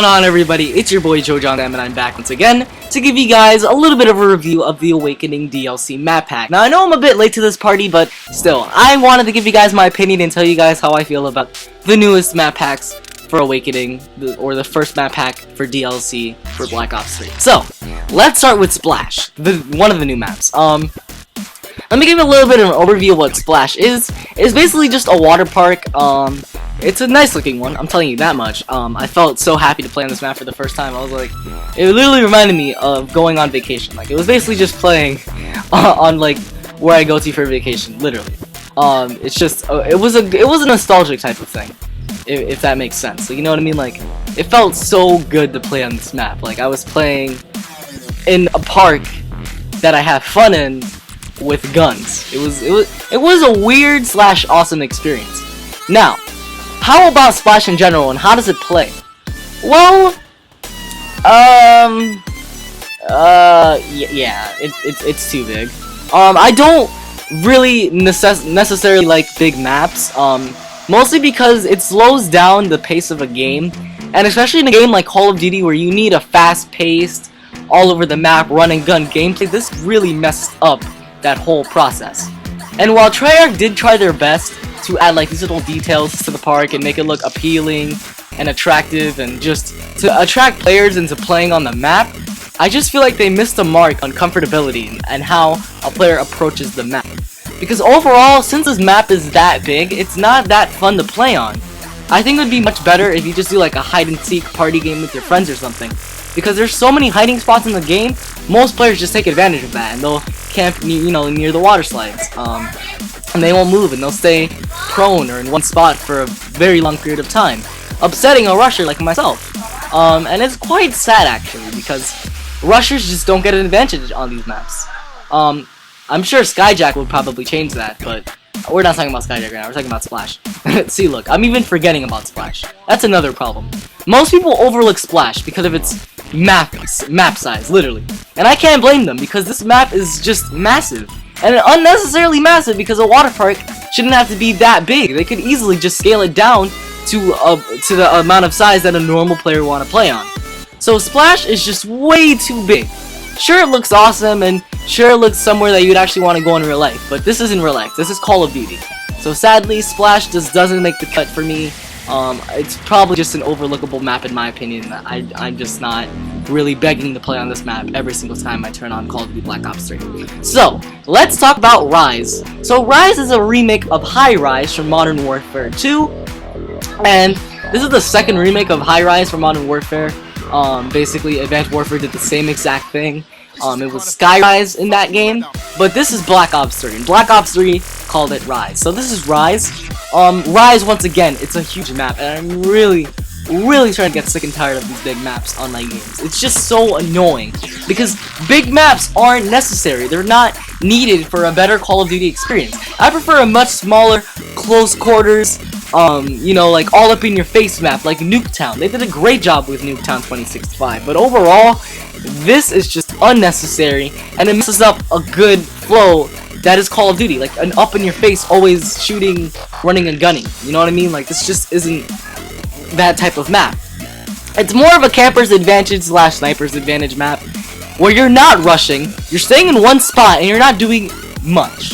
What's going on, everybody? It's your boy JoeJohnSam, and I'm back once again to give you guys a little bit of a review of the Awakening DLC map pack. Now, I know I'm a bit late to this party, but still, I wanted to give you guys my opinion and tell you guys how I feel about the newest map packs for Awakening, or the first map pack for DLC for Black Ops 3. So, let's start with Splash, one of the new maps. Let me give you a little bit of an overview of what Splash is. It's basically just a water park. It's a nice looking one, I'm telling you that much. I felt so happy to play on this map for the first time. I was like, it literally reminded me of going on vacation. Like, it was basically just playing on like where I go to for vacation, literally. It's just it was a nostalgic type of thing, if that makes sense. Like, you know what I mean? Like, it felt so good to play on this map. Like, I was playing in a park that I have fun in with guns. It was a weird / awesome experience. Now, how about Splash in general, and how does it play? Well, yeah, it's too big. I don't really necessarily like big maps, mostly because it slows down the pace of a game, and especially in a game like Call of Duty where you need a fast-paced, all over the map, run and gun gameplay. This really messed up that whole process. And while Treyarch did try their best to add like these little details to the park and make it look appealing and attractive and just to attract players into playing on the map, I just feel like they missed the mark on comfortability and how a player approaches the map. Because overall, since this map is that big, it's not that fun to play on. I think it would be much better if you just do like a hide and seek party game with your friends or something. Because there's so many hiding spots in the game, most players just take advantage of that and they'll camp, near the water slides. And they won't move, and they'll stay prone or in one spot for a very long period of time, upsetting a rusher like myself. And it's quite sad, actually, because rushers just don't get an advantage on these maps. I'm sure Skyjack would probably change that, but we're not talking about Skyjack right now, we're talking about Splash. See, look, I'm even forgetting about Splash. That's another problem. Most people overlook Splash because of its map size, literally. And I can't blame them, because this map is just massive. And unnecessarily massive, because a water park shouldn't have to be that big. They could easily just scale it down to the amount of size that a normal player would want to play on. So Splash is just way too big. Sure, it looks awesome, and sure, it looks somewhere that you'd actually want to go in real life, but this isn't real life. This is Call of Duty. So sadly, Splash just doesn't make the cut for me. It's probably just an overlookable map in my opinion. I'm just not really begging to play on this map every single time I turn on Call of Duty Black Ops 3. So, let's talk about Rise. So, Rise is a remake of High Rise from Modern Warfare 2, and this is the second remake of High Rise from Modern Warfare. Basically, Advanced Warfare did the same exact thing. It was Sky Rise in that game, but this is Black Ops 3, and Black Ops 3 called it Rise. So this is Rise. Rise, once again, it's a huge map, and I'm really starting to get sick and tired of these big maps on my games. It's just so annoying, because big maps aren't necessary. They're not needed for a better Call of Duty experience. I prefer a much smaller, close quarters, like all up in your face map, like Nuketown. They did a great job with Nuketown 2065, but overall, this is just unnecessary, and it messes up a good flow that is Call of Duty, like an up in your face, always shooting, running and gunning. You know what I mean? Like, this just isn't that type of map. It's more of a camper's advantage / sniper's advantage map, where you're not rushing, you're staying in one spot, and you're not doing much.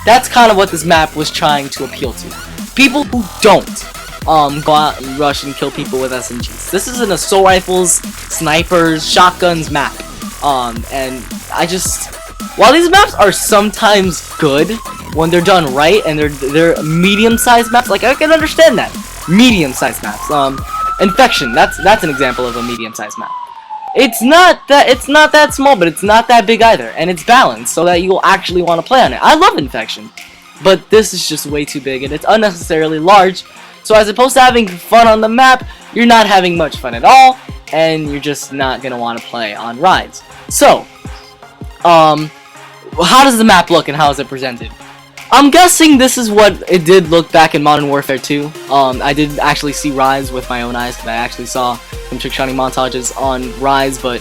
That's kind of what this map was trying to appeal to. People who don't go out and rush and kill people with SMGs. This is an assault rifles, snipers, shotguns map. And while these maps are sometimes good when they're done right and they're medium-sized maps, like I can understand that. Medium-sized maps. Infection, that's an example of a medium-sized map. It's not that small, but it's not that big either, and it's balanced so that you'll actually want to play on it. I love Infection, but this is just way too big and it's unnecessarily large. So as opposed to having fun on the map, you're not having much fun at all, and you're just not gonna want to play on Rise. So, how does the map look and how is it presented? I'm guessing this is what it did look back in Modern Warfare 2. I did actually see Rise with my own eyes, because I actually saw some trick-shotting montages on Rise, or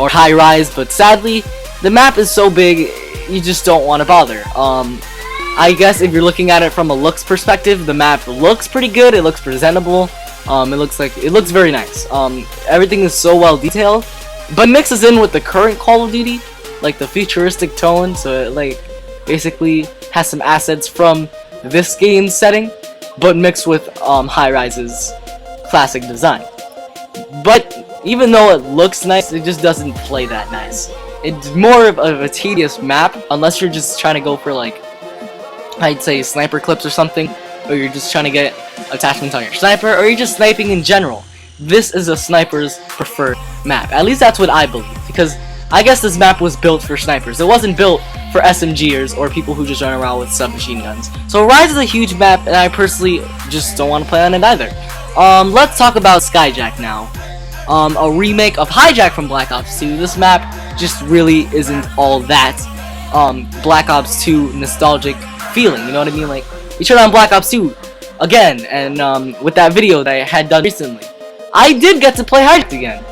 High Rise, but sadly, the map is so big, you just don't want to bother. I guess if you're looking at it from a looks perspective, the map looks pretty good, it looks presentable, It looks very nice. Everything is so well detailed, but mixes in with the current Call of Duty, like the futuristic tone. So it like basically has some assets from this game's setting, but mixed with High-Rise's classic design. But even though it looks nice, it just doesn't play that nice. It's more of a tedious map, unless you're just trying to go for like, I'd say sniper clips or something, or you're just trying to get attachments on your sniper, or you're just sniping in general. This is a sniper's preferred map. At least that's what I believe, because I guess this map was built for snipers. It wasn't built for SMGers or people who just run around with submachine guns. So Rise is a huge map, and I personally just don't want to play on it either. Let's talk about Skyjack now. A remake of Hijack from Black Ops 2. This map just really isn't all that Black Ops 2 nostalgic feeling, you know what I mean? Like, you turn on Black Ops 2 again, and with that video that I had done recently, I did get to play Hijack again.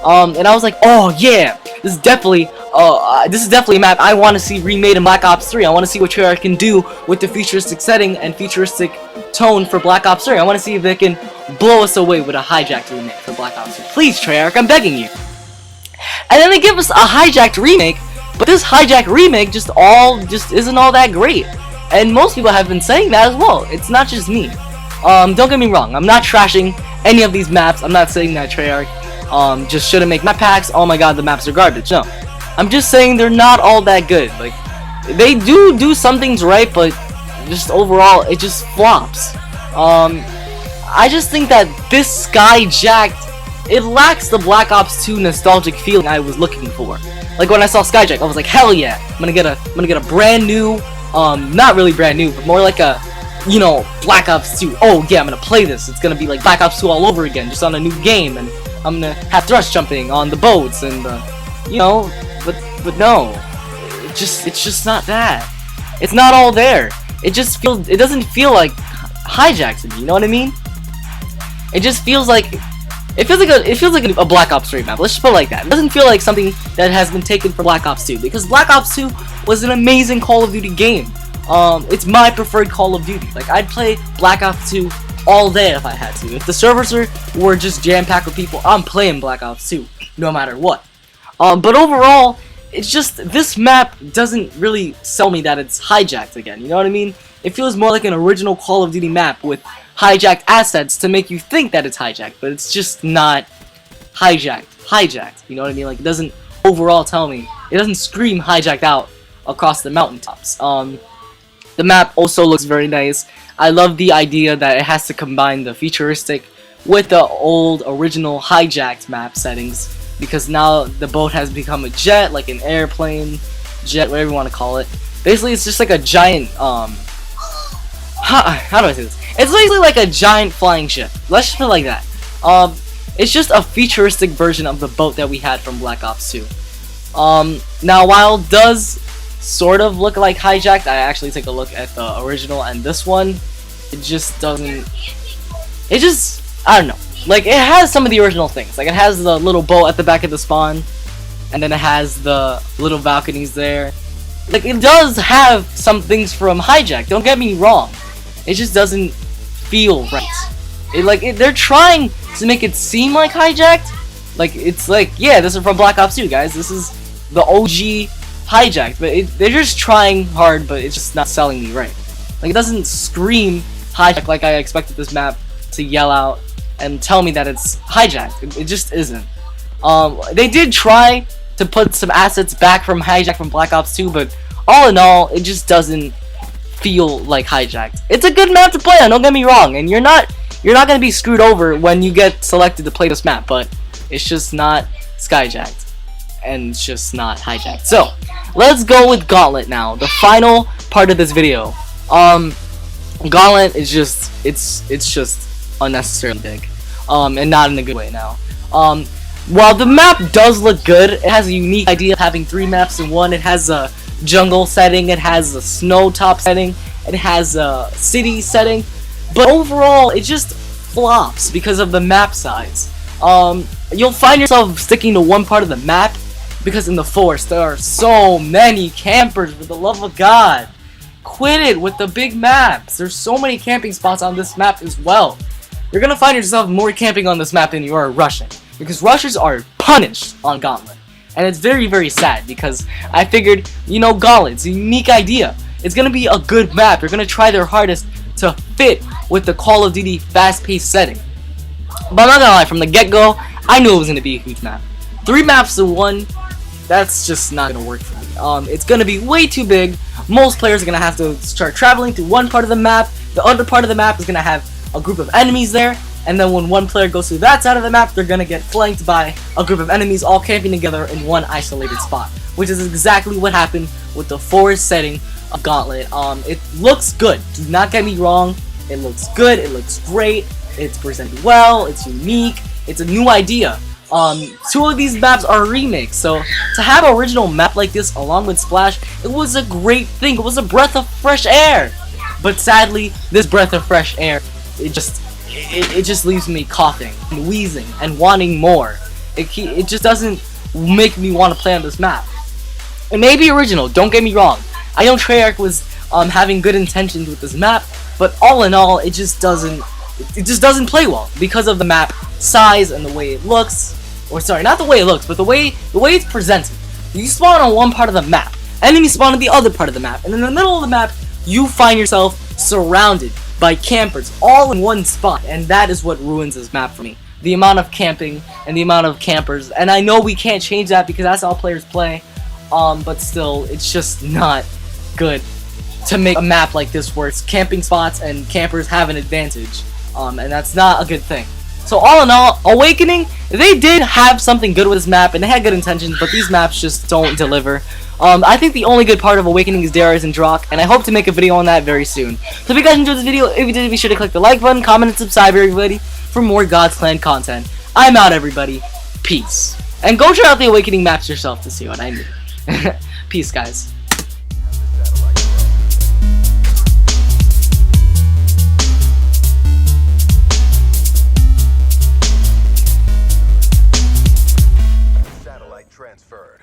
And I was like, oh yeah, this is definitely a map I want to see remade in Black Ops 3. I want to see what Treyarch can do with the futuristic setting and futuristic tone for Black Ops 3. I want to see if they can blow us away with a Hijacked remake for Black Ops 3. Please, Treyarch, I'm begging you. And then they give us a Hijacked remake, but this Hijacked remake just isn't all that great. And most people have been saying that as well. It's not just me. Don't get me wrong. I'm not trashing any of these maps. I'm not saying that Treyarch just shouldn't make map packs. Oh my god, the maps are garbage. No. I'm just saying they're not all that good. Like, they do some things right, but just overall, it just flops. I just think that this Skyjacked, it lacks the Black Ops 2 nostalgic feeling I was looking for. Like when I saw Skyjack, I was like, hell yeah, I'm gonna get a brand new, not really brand new, but more like a, you know, Black Ops 2. Oh yeah, I'm gonna play this. It's gonna be like Black Ops 2 all over again, just on a new game, and I'm gonna have thrust jumping on the boats, and you know, but no, it's just not that. It's not all there. It doesn't feel like Hijack to me. You know what I mean? It just feels like it feels like a Black Ops 3 map. Let's just put it like that. It doesn't feel like something that has been taken from Black Ops 2, because Black Ops 2 was an amazing Call of Duty game. It's my preferred Call of Duty. Like, I'd play Black Ops 2 all day if I had to. If the servers were just jam-packed with people, I'm playing Black Ops 2 no matter what. But overall, it's just, this map doesn't really sell me that it's hijacked again, you know what I mean? It feels more like an original Call of Duty map with hijacked assets to make you think that it's hijacked, but it's just not hijacked, you know what I mean? Like, it doesn't overall tell me, it doesn't scream hijacked out across the mountaintops. The map also looks very nice. I love the idea that it has to combine the futuristic with the old original hijacked map settings, because now the boat has become a jet, like an airplane, jet, whatever you want to call it. Basically, it's just like a giant, how do I say this? It's basically like a giant flying ship. Let's just put it like that. It's just a futuristic version of the boat that we had from Black Ops 2. Now, while it does sort of look like hijacked, I actually take a look at the original and this one, it just doesn't, I don't know. Like, it has some of the original things. Like, it has the little boat at the back of the spawn, and then it has the little balconies there. Like, it does have some things from Hijack, don't get me wrong. It just doesn't feel right. They're trying to make it seem like hijacked. Like, it's like, yeah, this is from Black Ops 2, guys. This is the OG hijacked. But they're just trying hard, but it's just not selling me right. Like, it doesn't scream hijacked like I expected this map to yell out and tell me that it's hijacked. It just isn't. They did try to put some assets back from hijack from Black Ops 2, but all in all, it just doesn't feel like hijacked. It's a good map to play on, don't get me wrong, and you're not gonna be screwed over when you get selected to play this map, but it's just not skyjacked, and it's just not hijacked. So let's go with Gauntlet now, the final part of this video. Gauntlet is just it's just unnecessarily big, and not in a good way now. While the map does look good, it has a unique idea of having 3 maps in one. It has a jungle setting, it has a snow top setting, it has a city setting, but overall it just flops because of the map size. You'll find yourself sticking to one part of the map because in the forest there are so many campers, for the love of God. Quit it with the big maps. There's so many camping spots on this map as well. you're gonna find yourself more camping on this map than you are rushing, because rushers are punished on Gauntlet. And it's very, very sad, because I figured, you know, Gauntlet's a unique idea. It's gonna be a good map. They're gonna try their hardest to fit with the Call of Duty fast-paced setting. But I'm not gonna lie, from the get-go, I knew it was gonna be a huge map. 3 maps to 1, that's just not gonna work for me. It's gonna be way too big. Most players are gonna have to start traveling through one part of the map. The other part of the map is gonna have a group of enemies there, and then when one player goes through that side of the map, they're gonna get flanked by a group of enemies all camping together in one isolated spot, which is exactly what happened with the forest setting of Gauntlet. It looks good. Do not get me wrong. It looks good. It looks great. It's presented well. It's unique. It's a new idea. 2 of these maps are remakes, so to have an original map like this along with Splash, it was a great thing. It was a breath of fresh air. But sadly, this breath of fresh air, it just leaves me coughing and wheezing and wanting more. It just doesn't make me want to play on this map. It may be original, don't get me wrong. I know Treyarch was having good intentions with this map, but all in all, it just doesn't play well because of the map size and the way it looks. Or sorry, not the way it looks, but the way it's presented. You spawn on one part of the map, enemies spawn on the other part of the map, and in the middle of the map, you find yourself surrounded by campers all in one spot, and that is what ruins this map for me. The amount of camping and the amount of campers, and I know we can't change that because that's how players play, but still, it's just not good to make a map like this where it's camping spots and campers have an advantage, and that's not a good thing. So all in all, Awakening, they did have something good with this map, and they had good intentions, but these maps just don't deliver. I think the only good part of Awakening is Darius and Drock, and I hope to make a video on that very soon. So if you guys enjoyed this video, if you did, be sure to click the like button, comment, and subscribe, everybody, for more God's Clan content. I'm out, everybody. Peace. And go try out the Awakening maps yourself to see what I mean. Peace, guys. Transferred.